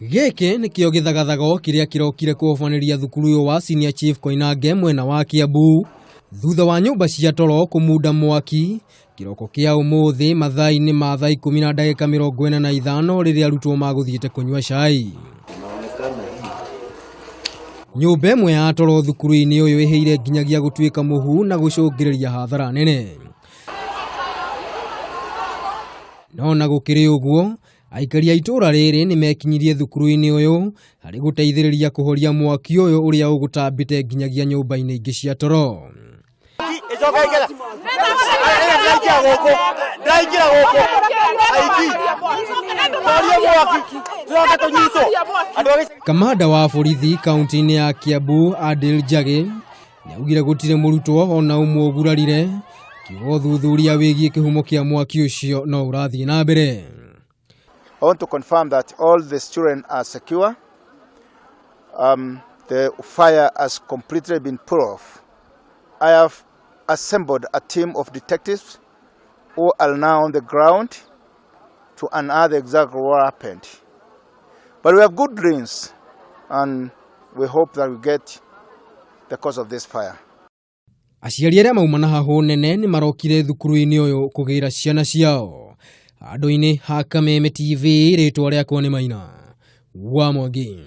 Gĩkĩ nĩkĩo gĩthagathago kĩrĩa kĩrokire kũhobanĩria thukuru ũyũ wa Senior Chief Koinange mwena wa Kiambu thutha wa nyũmba cia toro kũmunda mwaki kiroko kĩa umuthi mathaa-inĩ ma thaa 10:45 rĩrĩa arutwo magũthiĩte kũnyua cai. Nyũmba ĩmwe ya toro thukuru-ini ũyũ ĩhĩire nginyagia gũtuĩka mũhu na gũcũngĩrĩria hathara nene. No na gukiri uguo, aikari a ituura rĩrĩ nĩ mekinyirie thukuru-ini ũyũ harĩ gũteithĩrĩria kuhoria mwaki ũyũ ũrĩa ũgũtambĩte nginyagia nyũmba-inĩ ingĩ cia toro. Kamanda wa borithi kaunti-ini ya Kiambu Adile Njagi nĩaugire gũtirĩ murutwo ona umwe ugurarire, kiugo thuthuria wĩgiĩ kĩhumo kĩa mwaki ũcio no ũrathiĩ na mbere. I want to confirm that all the children are secure. The fire has completely been put off. I have assembled a team of detectives who are now on the ground to unearth exactly what happened. But we have good dreams and we hope that we get the cause of this fire. Aciari arĩa maumana hahu nene nĩ marokire thukuru-ini ũyũ kũgĩra ciana ciao. Handũ-inĩ ha Kameme TV rĩtwa rĩakwa nĩ Maina wa Mwaki.